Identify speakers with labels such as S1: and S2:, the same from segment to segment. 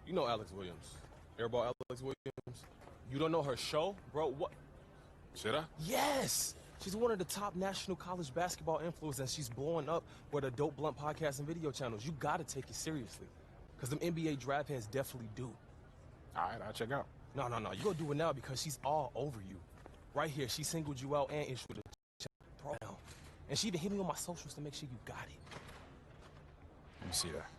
S1: You know Alex Williams. Airball Alex Williams. You don't know her show? Bro, what?
S2: Should I?
S1: Yes! She's one of the top national college basketball influencers, and she's blowing up with Adult Blunt podcast and video channels. You gotta take it seriously. Because them NBA draft heads definitely do.
S2: All right, I'll check out.
S1: No. You gotta do it now because she's all over you. Right here, she singled you out and issued a check. Bro. And she even hit me on my socials to make sure you got it.
S2: Let me see that.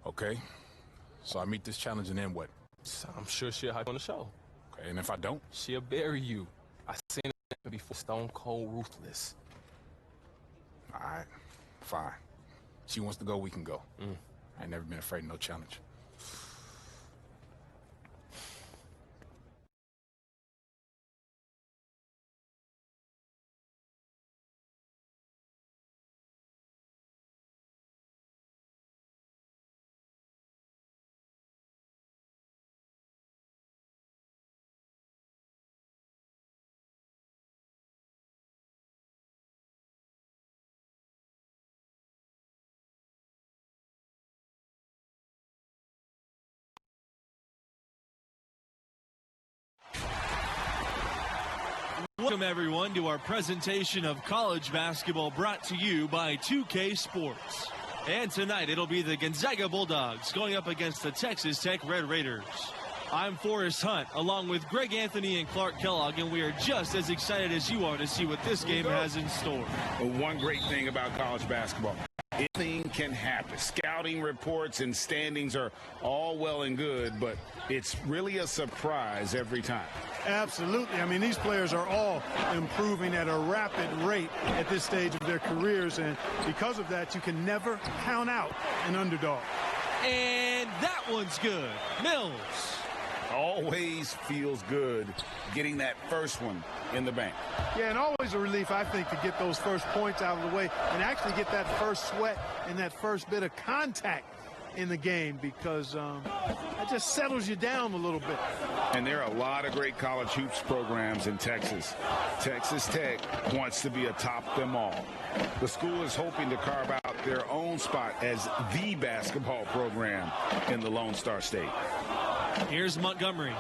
S2: Okay, so I meet this challenge and then what?
S1: So I'm sure she'll hype on the show.
S2: Okay, and if I don't?
S1: She'll bury you. I seen it before. Stone cold ruthless.
S2: All right, fine. She wants to go, we can go. I ain't never been afraid of no challenge.
S3: Welcome everyone to our presentation of college basketball brought to you by 2K Sports. And tonight it'll be the Gonzaga Bulldogs going up against the Texas Tech Red Raiders. I'm Forrest Hunt along with Greg Anthony and Clark Kellogg, and we are just as excited as you are to see what this game has in store.
S4: One great thing about college basketball, anything can happen. Scouting reports and standings are all well and good, but it's really a surprise every time.
S5: Absolutely. I mean, these players are all improving at a rapid rate at this stage of their careers, and because of that, you can never count out an underdog.
S3: And that one's good. Mills.
S4: Always feels good getting that first one in the bank.
S5: Yeah, and always a relief, I think, to get those first points out of the way and actually get that first sweat and that first bit of contact in the game, because it just settles you down a little bit.
S4: And there are a lot of great college hoops programs in Texas. Texas Tech wants to be atop them all. The school is hoping to carve out their own spot as the basketball program in the Lone Star State.
S3: Here's Montgomery.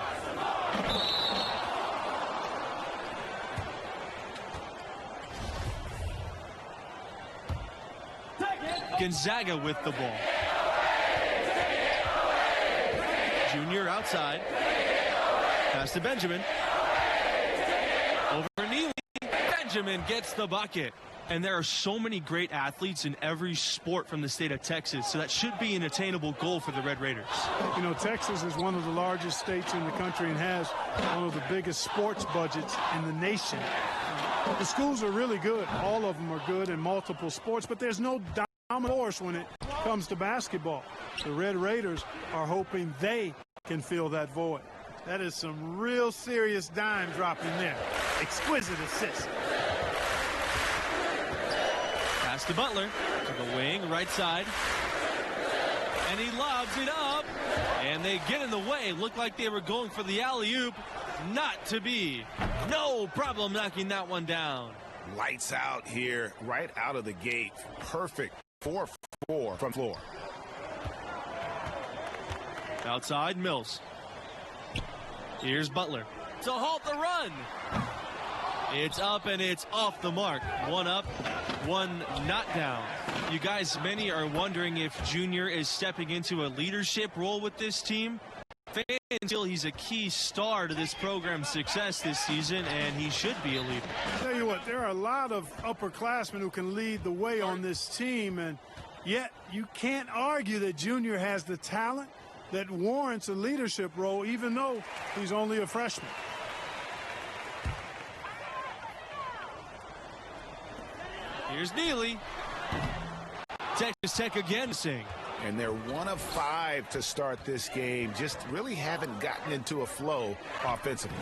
S3: Gonzaga with the ball. Junior outside. Pass to Benjamin. Over Neely. Benjamin gets the bucket. And there are so many great athletes in every sport from the state of Texas, so that should be an attainable goal for the Red Raiders.
S5: You know, Texas is one of the largest states in the country and has one of the biggest sports budgets in the nation. The schools are really good. All of them are good in multiple sports, but there's no dominant force when it comes to basketball. The Red Raiders are hoping they can fill that void. That is some real serious dime dropping there. Exquisite assist.
S3: Pass to Butler, to the wing, right side. And he lobs it up. And they get in the way. Looked like they were going for the alley-oop. Not to be. No problem knocking that one down.
S4: Lights out here, right out of the gate. Perfect 4-4 from floor.
S3: Outside, Mills. Here's Butler to halt the run. It's up and it's off the mark. One up, one not down. You guys, many are wondering if Junior is stepping into a leadership role with this team. Until he's a key star to this program's success this season, and he should be a leader.
S5: I'll tell you what, there are a lot of upperclassmen who can lead the way on this team, and yet you can't argue that Junior has the talent that warrants a leadership role, even though he's only a freshman.
S3: Here's Neely. Texas Tech again sing.
S4: And they're 1 of 5 to start this game. Just really haven't gotten into a flow offensively.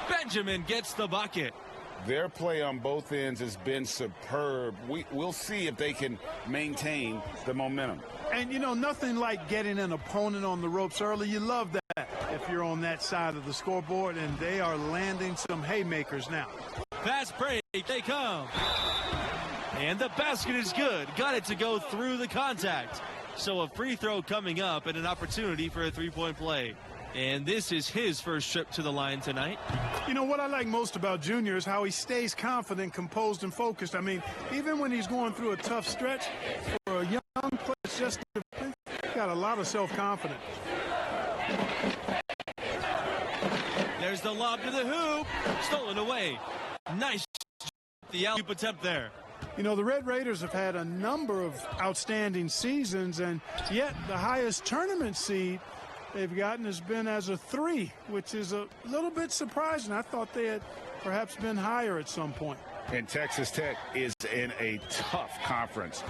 S3: Benjamin gets the bucket.
S4: Their play on both ends has been superb. We'll see if they can maintain the momentum.
S5: And, you know, nothing like getting an opponent on the ropes early. You love that. if you're on that side of the scoreboard, and they are landing some haymakers now.
S3: Fast break, they come. And the basket is good. Got it to go through the contact. So a free throw coming up and an opportunity for a three-point play. And this is his first trip to the line tonight.
S5: You know, what I like most about Junior is how he stays confident, composed, and focused. I mean, even when he's going through a tough stretch, for a young player, it's just got a lot of self-confidence.
S3: There's the lob to the hoop. Stolen away. Nice the alley-oop attempt there.
S5: You know, the Red Raiders have had a number of outstanding seasons, and yet the highest tournament seed they've gotten has been as a 3, which is a little bit surprising. I thought they had perhaps been higher at some point.
S4: And Texas Tech is in a tough conference.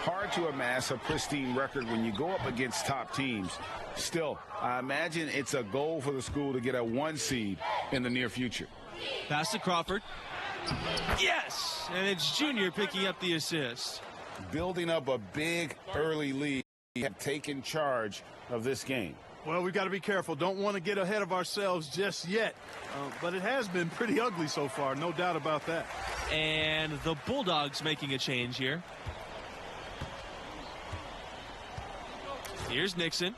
S4: Hard to amass a pristine record when you go up against top teams. Still, I imagine it's a goal for the school to get a 1 seed in the near future.
S3: Pass to Crawford. Yes! And it's Junior picking up the assist.
S4: Building up a big early lead, have taken charge of this game.
S5: Well, we've got to be careful. Don't want to get ahead of ourselves just yet. But it has been pretty ugly so far, no doubt about that.
S3: And the Bulldogs making a change here. Here's Nixon.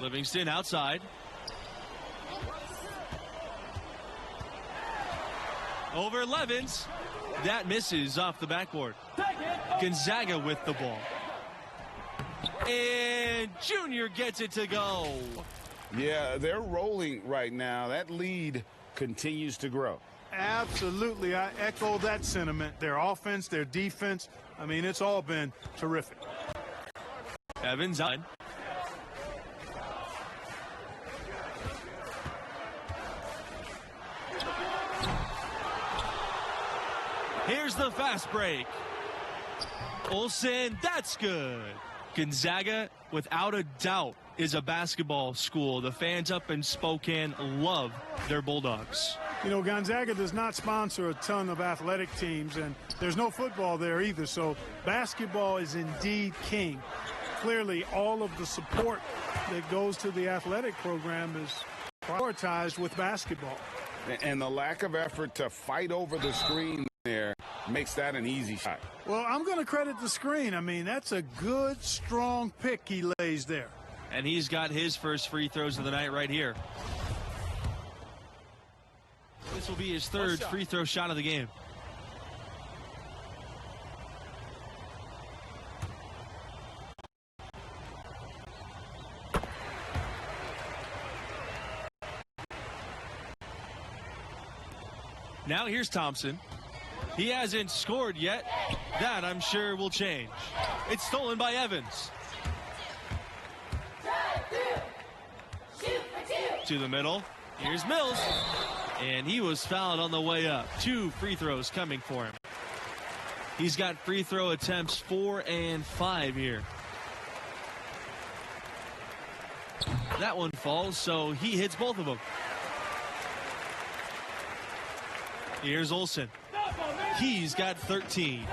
S3: Livingston outside. Over Levens. That misses off the backboard. Gonzaga with the ball. And Junior gets it to go.
S4: Yeah, they're rolling right now. That lead continues to grow.
S5: Absolutely. I echo that sentiment. Their offense, their defense. I mean, it's all been terrific.
S3: Evans on. Here's the fast break. Olsen, that's good. Gonzaga, without a doubt, is a basketball school. The fans up in Spokane love their Bulldogs.
S5: You know, Gonzaga does not sponsor a ton of athletic teams, and there's no football there either, so basketball is indeed king. Clearly, all of the support that goes to the athletic program is prioritized with basketball.
S4: And the lack of effort to fight over the screen there makes that an easy shot.
S5: Well, I'm going to credit the screen. I mean, that's a good, strong pick he lays there.
S3: And he's got his first free throws of the night right here. This will be his third free throw shot of the game. Now here's Thompson. He hasn't scored yet. That, I'm sure, will change. It's stolen by Evans. To the middle. Here's Mills. And he was fouled on the way up. 2 free throws coming for him. He's got free throw attempts 4 and 5 here. That one falls, so he hits both of them. Here's Olsen. He's got 13.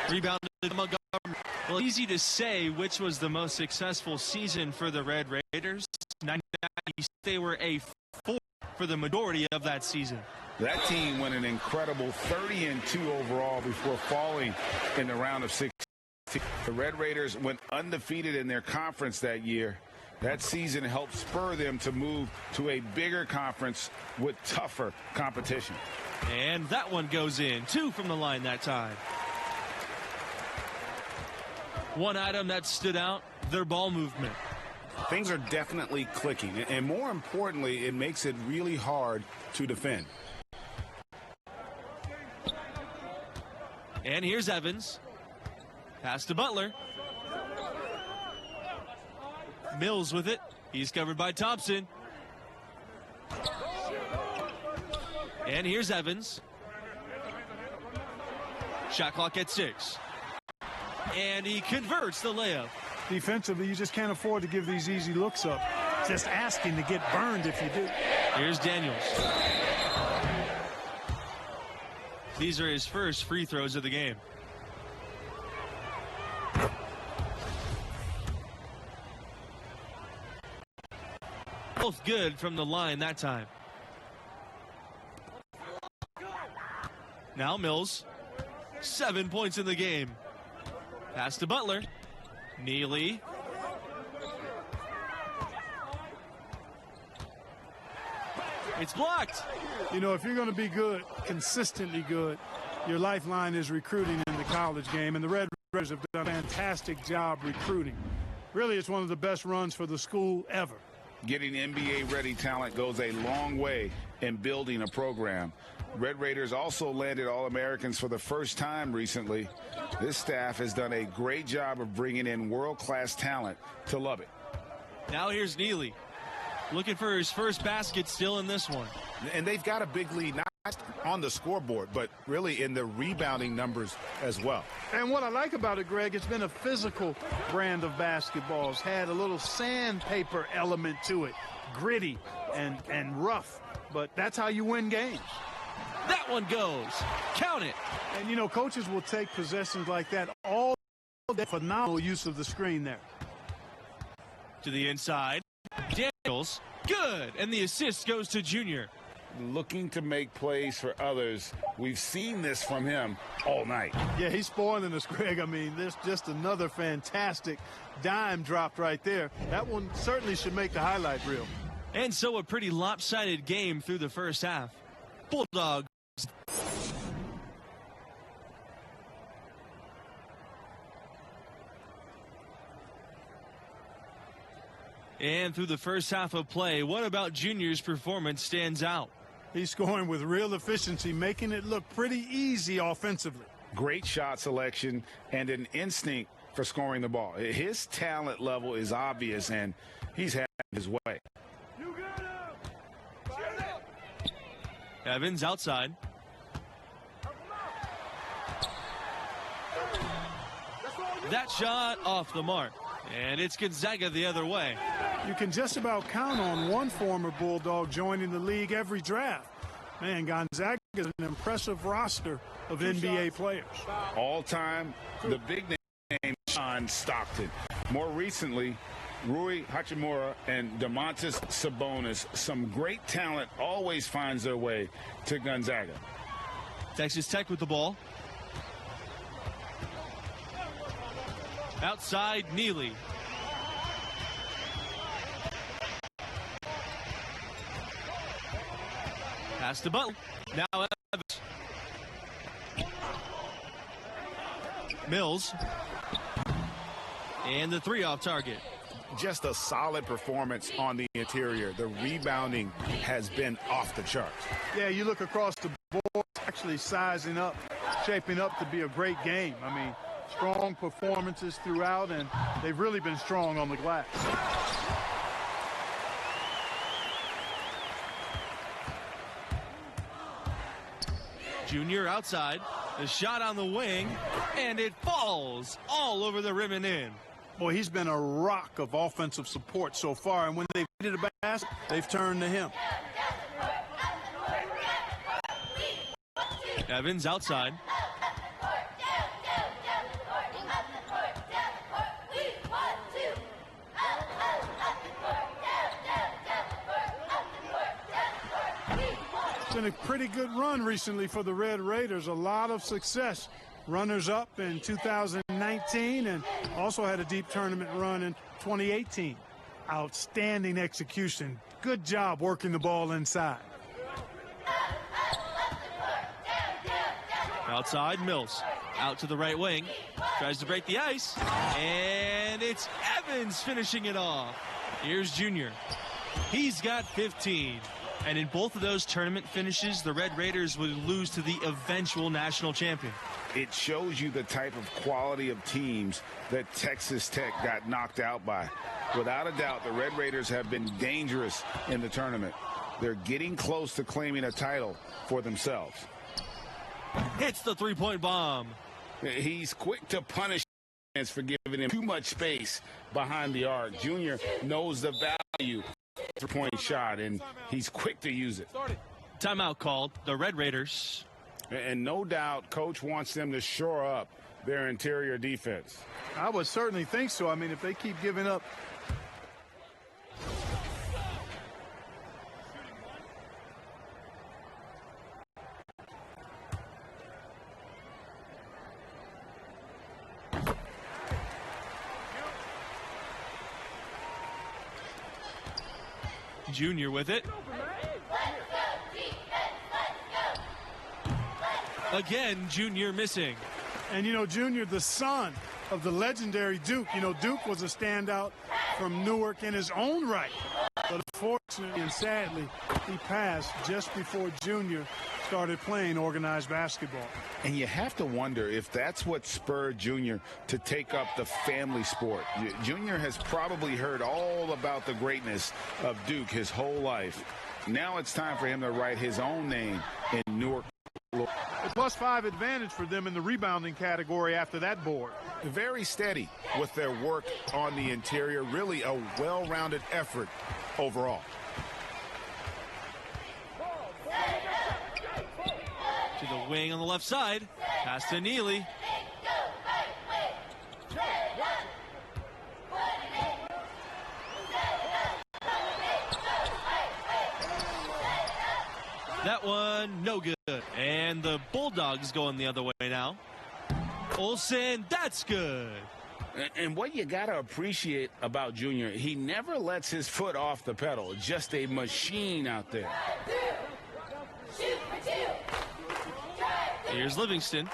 S3: Rebounded Montgomery. Well, easy to say which was the most successful season for the Red Raiders. 99, they were a 4 for the majority of that season.
S4: That team went an incredible 30-2 overall before falling in the round of 16. The Red Raiders went undefeated in their conference that year. That season helped spur them to move to a bigger conference with tougher competition.
S3: And that one goes in. 2 from the line that time. One item that stood out, their ball movement.
S4: Things are definitely clicking, and more importantly, it makes it really hard to defend.
S3: And here's Evans. Pass to Butler. Mills with it. He's covered by Thompson. And here's Evans. Shot clock at 6. And he converts the layup.
S5: Defensively, you just can't afford to give these easy looks up. Just asking to get burned if you do.
S3: Here's Daniels. These are his first free throws of the game. Both good from the line that time. Now Mills, 7 points in the game. Pass to Butler. Neely. It's blocked.
S5: You know, if you're going to be good, consistently good, your lifeline is recruiting in the college game, and the Red Raiders have done a fantastic job recruiting. Really, it's one of the best runs for the school ever.
S4: Getting NBA-ready talent goes a long way in building a program. Red Raiders also landed All-Americans for the first time recently. This staff has done a great job of bringing in world-class talent to Lubbock.
S3: Now here's Neely, looking for his first basket still in this one.
S6: And they've got a big lead, not on the scoreboard, but really in the rebounding numbers as well.
S5: And what I like about it, Greg, it's been a physical brand of basketball. It's had a little sandpaper element to it, gritty and rough, but that's how you win games.
S3: That one goes. Count it.
S5: And, you know, coaches will take possessions like that all day. Phenomenal use of the screen there.
S3: To the inside. Daniels, good. And the assist goes to Junior.
S4: Looking to make plays for others. We've seen this from him all night.
S5: Yeah, he's spoiling us, Greg. I mean, there's just another fantastic dime dropped right there. That one certainly should make the highlight reel.
S3: And so a pretty lopsided game through the first half. Bulldogs. And through the first half of play, what about Junior's performance stands out?
S5: He's scoring with real efficiency, making it look pretty easy offensively.
S4: Great shot selection and an instinct for scoring the ball. His talent level is obvious, and he's had his way.
S3: Evans outside. That shot off the mark. And it's Gonzaga the other way.
S5: You can just about count on one former Bulldog joining the league every draft. Man, Gonzaga is an impressive roster of NBA players.
S4: All time, the big name, John Stockton. More recently, Rui Hachimura and Domantas Sabonis. Some great talent always finds their way to Gonzaga.
S3: Texas Tech with the ball. Outside, Neely. Pass to Butler. Now Evans. Mills. And the three off target.
S6: Just a solid performance on the interior. The rebounding has been off the charts.
S5: Yeah, you look across the board, actually sizing up, shaping up to be a great game. I mean, strong performances throughout, and they've really been strong on the glass.
S3: Junior outside. The shot on the wing, and it falls all over the rim and in.
S5: Boy, he's been a rock of offensive support so far, and when they've needed a basket, they've turned to him.
S3: Evans outside.
S5: It's been a pretty good run recently for the Red Raiders. A lot of success. Runners-up in 2019 and also had a deep tournament run in 2018. Outstanding execution. Good job working the ball inside.
S3: Outside, Mills. Out to the right wing. Tries to break the ice. And it's Evans finishing it off. Here's Junior. He's got 15. And in both of those tournament finishes, the Red Raiders would lose to the eventual national champion.
S4: It shows you the type of quality of teams that Texas Tech got knocked out by. Without a doubt, the Red Raiders have been dangerous in the tournament. They're getting close to claiming a title for themselves.
S3: Hits the three-point bomb.
S4: He's quick to punish for giving him too much space behind the arc. Junior knows the value of the three-point shot, and he's quick to use it.
S3: Timeout called. The Red Raiders.
S4: And no doubt, Coach wants them to shore up their interior defense.
S5: I would certainly think so. I mean, if they keep giving up.
S3: Junior with it. Again, Junior missing.
S5: And, Junior, the son of the legendary Duke. Duke was a standout from Newark in his own right. But unfortunately and sadly, he passed just before Junior started playing organized basketball.
S4: And you have to wonder if that's what spurred Junior to take up the family sport. Junior has probably heard all about the greatness of Duke his whole life. Now it's time for him to write his own name in Newark.
S5: A +5 advantage for them in the rebounding category after that board.
S6: Very steady with their work on the interior. Really a well-rounded effort overall.
S3: To the wing on the left side. Pass to Neely. That one, no good. And the Bulldogs going the other way now. Olsen, that's good.
S4: And what you got to appreciate about Junior, he never lets his foot off the pedal. Just a machine out there.
S3: Here's Livingston.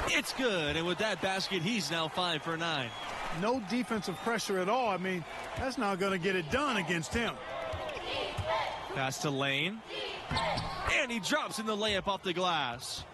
S3: It's good. And with that basket, he's now 5 for 9.
S5: No defensive pressure at all. I mean, that's not going to get it done against him.
S3: Pass to Lane. And he drops in the layup off the glass.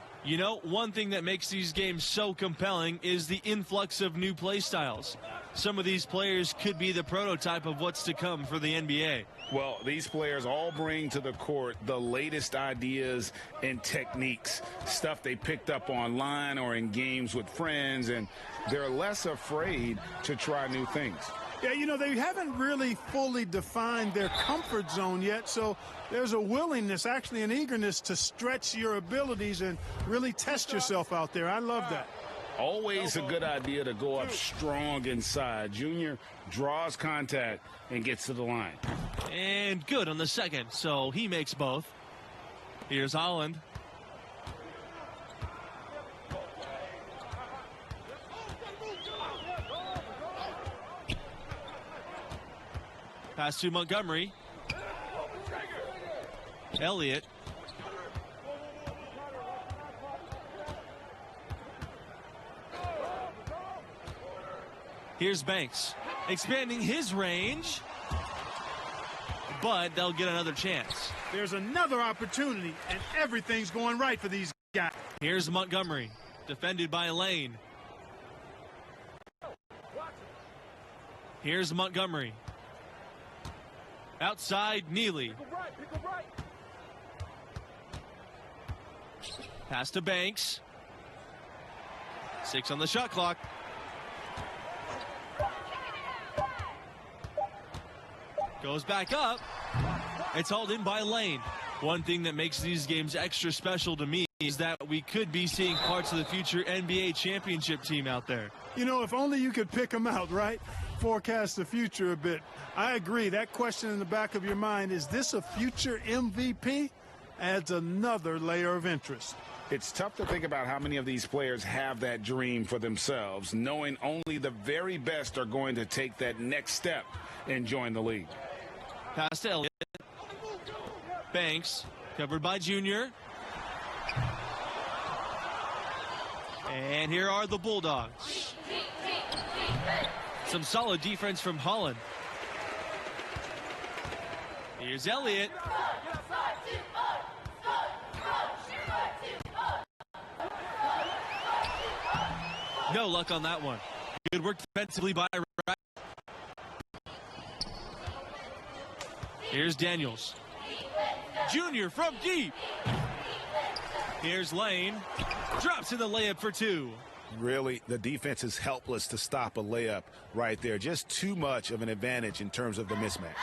S3: One thing that makes these games so compelling is the influx of new play styles. Some of these players could be the prototype of what's to come for the NBA.
S4: Well, these players all bring to the court the latest ideas and techniques, stuff they picked up online or in games with friends, and they're less afraid to try new things.
S5: Yeah, they haven't really fully defined their comfort zone yet, so there's a willingness, actually an eagerness to stretch your abilities and really test yourself out there. I love that.
S4: Always a good idea to go up strong inside. Junior draws contact and gets to the line.
S3: And good on the second, so he makes both. Here's Holland. Pass to Montgomery. Elliott. Here's Banks, expanding his range, but they'll get another chance.
S5: There's another opportunity, and everything's going right for these guys.
S3: Here's Montgomery, defended by Lane. Here's Montgomery. Outside, Neely. Pass to Banks. 6 on the shot clock. Goes back up. It's hauled in by Lane. One thing that makes these games extra special to me is that we could be seeing parts of the future NBA championship team out there.
S5: If only you could pick them out, right? Forecast the future a bit. I agree. That question in the back of your mind, is this a future MVP? Adds another layer of interest.
S4: It's tough to think about how many of these players have that dream for themselves, knowing only the very best are going to take that next step and join the league.
S3: Pass to Elliott. Banks, covered by Junior. And here are the Bulldogs. Some solid defense from Holland. Here's Elliott. No luck on that one. Good work defensively by Wright. Here's Daniels. Junior from deep. Here's Lane. Drops in the layup for 2.
S6: Really, the defense is helpless to stop a layup right there. Just too much of an advantage in terms of the mismatch.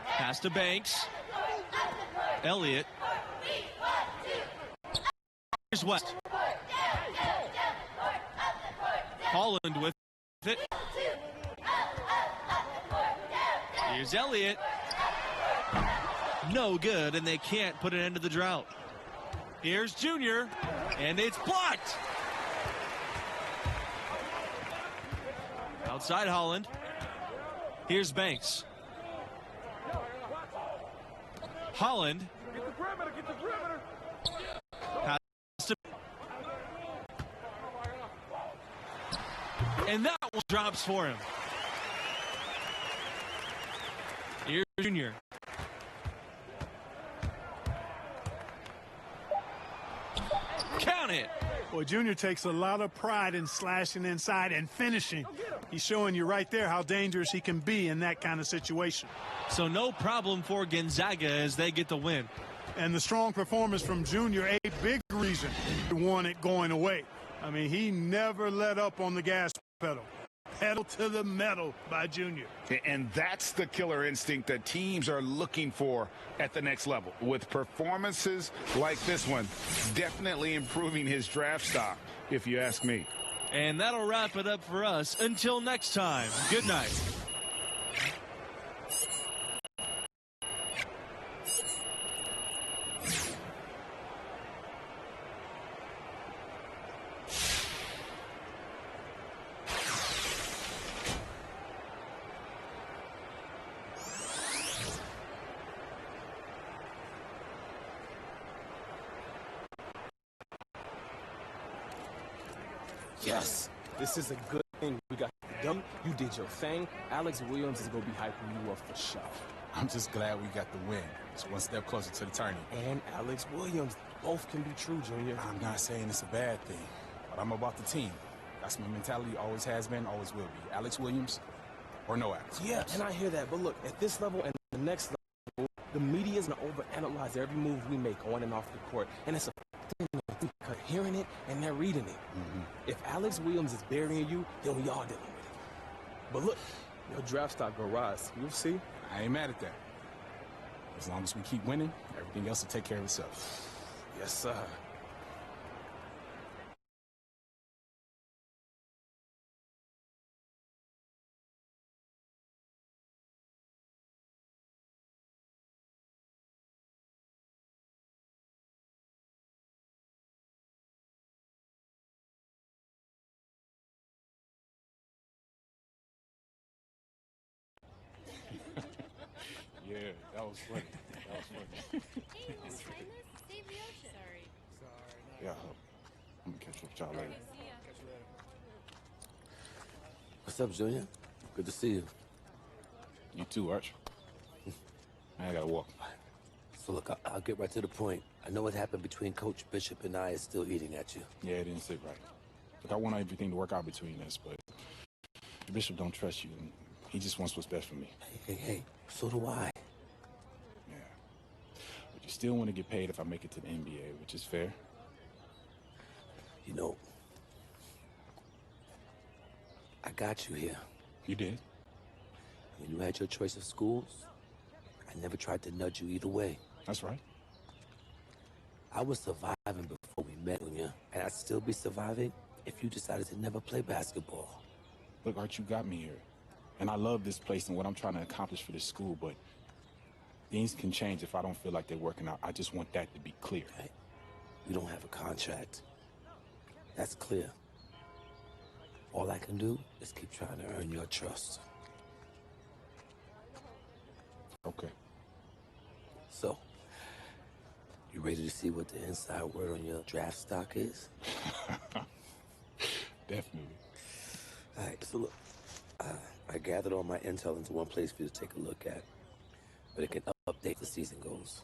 S3: Pass to Banks. Elliott. Here's West. Holland with it. Here's Elliott. No good, and they can't put an end to the drought. Here's Junior, and it's blocked. Outside Holland. Here's Banks. Holland. Pass to, and that one drops for him. Here's Junior. Count it.
S5: Boy, Junior takes a lot of pride in slashing inside and finishing. He's showing you right there how dangerous he can be in that kind of situation.
S3: So no problem for Gonzaga as they get the win.
S5: And the strong performance from Junior, a big reason he won it going away. I mean, he never let up on the gas pedal. Pedal to the metal by Junior.
S4: And that's the killer instinct that teams are looking for at the next level. With performances like this one, definitely improving his draft stock, if you ask me.
S3: And that'll wrap it up for us. Until next time, good night.
S1: Yes, this is a good thing. We got the dunk. You did your thing. Alex Williams is going to be hyping you up for sure.
S2: I'm just glad we got the win. It's one step closer to the tourney.
S1: And Alex Williams. Both can be true, Junior.
S2: I'm not saying it's a bad thing, but I'm about the team. That's my mentality, always has been, always will be. Alex Williams or no Alex
S1: Yeah,
S2: Williams.
S1: and I hear that. But look, at this level and the next level, the media is going to overanalyze every move we make on and off the court. And it's a thing because hearing it and they're reading it. If Alex Williams is burying you, then we all dealing with it. But look, your draft stock will rise. You'll see.
S2: I ain't mad at that. As long as we keep winning, everything else will take care of itself.
S1: Yes, sir.
S2: Yeah, that was funny. That was funny.
S7: Hey, you want to try this? Save the ocean. Sorry.
S2: Yeah, I'm gonna catch up with y'all later.
S7: See ya.
S8: What's up, Junior? Good to see you.
S2: You too, Arch. I gotta walk.
S8: So look, I'll get right to the point. I know what happened between Coach Bishop and I is still eating at you.
S2: Yeah, it didn't sit right. Look, I want everything to work out between us, but the Bishop don't trust you, and he just wants what's best for me.
S8: Hey, so do I.
S2: Yeah. But you still want to get paid if I make it to the NBA, which is fair.
S8: You know, I got you here.
S2: You did.
S8: When you had your choice of schools, I never tried to nudge you either way.
S2: That's right.
S8: I was surviving before we met, Junior, and I'd still be surviving if you decided to never play basketball.
S2: Look, Art, you got me here. And I love this place and what I'm trying to accomplish for this school, but things can change if I don't feel like they're working out. I just want that to be clear.
S8: Right? We don't have a contract. That's clear. All I can do is keep trying to earn your trust.
S2: Okay.
S8: So, you ready to see what the inside word on your draft stock is?
S2: Definitely.
S8: All right, so look, I gathered all my intel into one place for you to take a look at, but it can update as the season goes.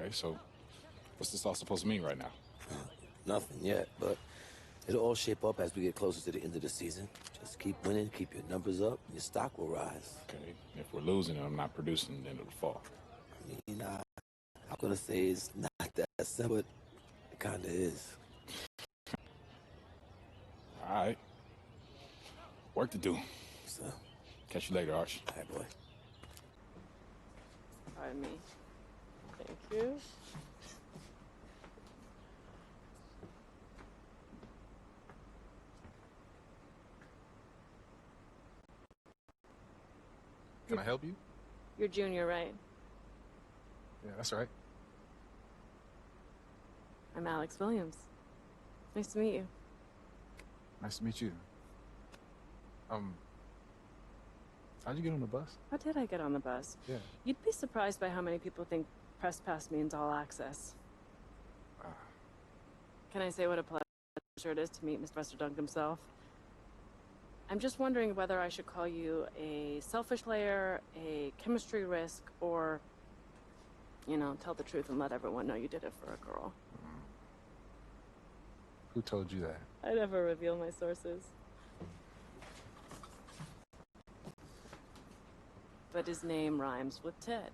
S2: Okay, so what's this all supposed to mean right now?
S8: Nothing yet, but it'll all shape up as we get closer to the end of the season. Just keep winning, keep your numbers up, and your stock will rise.
S2: Okay, if we're losing and I'm not producing, then it'll fall.
S8: I mean, I'm gonna say it's not that simple, but it kinda is.
S2: All right. Work to do.
S8: So,
S2: Catch you later, Arch.
S8: all right, boy.
S9: Pardon me. Thank you.
S2: Can I help you?
S9: You're Junior, right?
S2: Yeah, that's right.
S9: I'm Alex Williams. Nice to meet you.
S2: Nice to meet you. How'd you get on the bus?
S9: How did I get on the bus?
S2: Yeah.
S9: You'd be surprised by how many people think Press Pass means all access. Can I say what a pleasure it is to meet Mr. Buster Dunk himself? I'm just wondering whether I should call you a selfish player, a chemistry risk, or, you know, tell the truth and let everyone know you did it for a girl.
S2: Who told you that?
S9: I never reveal my sources. But his name rhymes with Ted.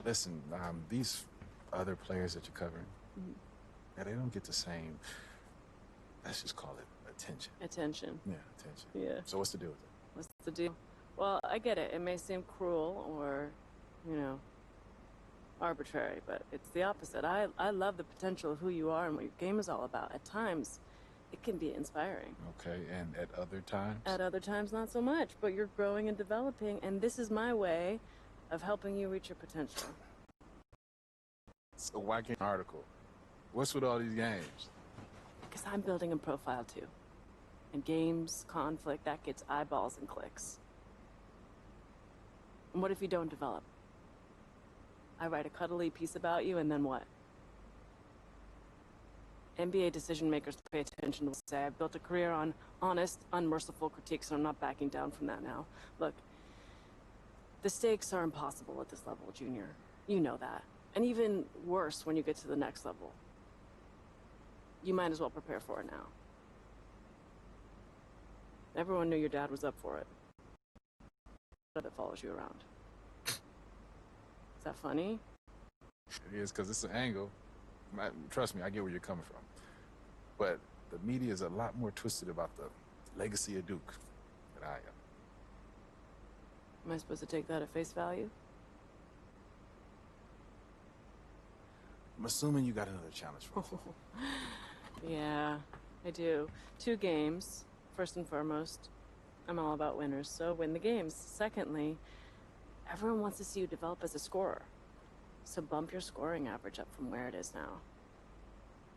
S2: Listen, these other players that you're covering, yeah, they don't get the same, let's just call it attention.
S9: Attention.
S2: Yeah, attention.
S9: Yeah.
S2: So what's the deal with it?
S9: What's the deal? Well, I get it. It may seem cruel or, you know, arbitrary, but it's the opposite. I love the potential of who you are and what your game is all about. At times, it can be inspiring.
S2: Okay, and at other times?
S9: At other times, not so much, but you're growing and developing, and this is my way of helping you reach your potential.
S2: So why can't an article? What's with all these games?
S9: Because I'm building a profile too. And games, conflict, that gets eyeballs and clicks. And what if you don't develop? I write a cuddly piece about you, and then what? NBA decision makers pay attention to what I say. I've built a career on honest, unmerciful critiques, and I'm not backing down from that now. Look, the stakes are impossible at this level, Junior. You know that. And even worse when you get to the next level. You might as well prepare for it now. Everyone knew your dad was up for it. But it follows you around. Is that funny?
S2: It is, because it's an angle. Trust me, I get where you're coming from. But the media is a lot more twisted about the legacy of Duke than I am.
S9: Am I supposed to take that at face value?
S2: I'm assuming you got another challenge for me.
S9: Yeah, I do. 2 games, first and foremost. I'm all about winners, so win the games. Secondly, everyone wants to see you develop as a scorer. So bump your scoring average up from where it is now.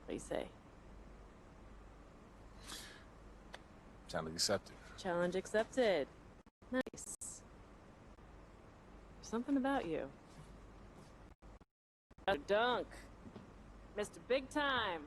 S9: What do you say?
S2: Challenge accepted.
S9: Challenge accepted. Nice. There's something about you. Dunk. Mr. Big Time.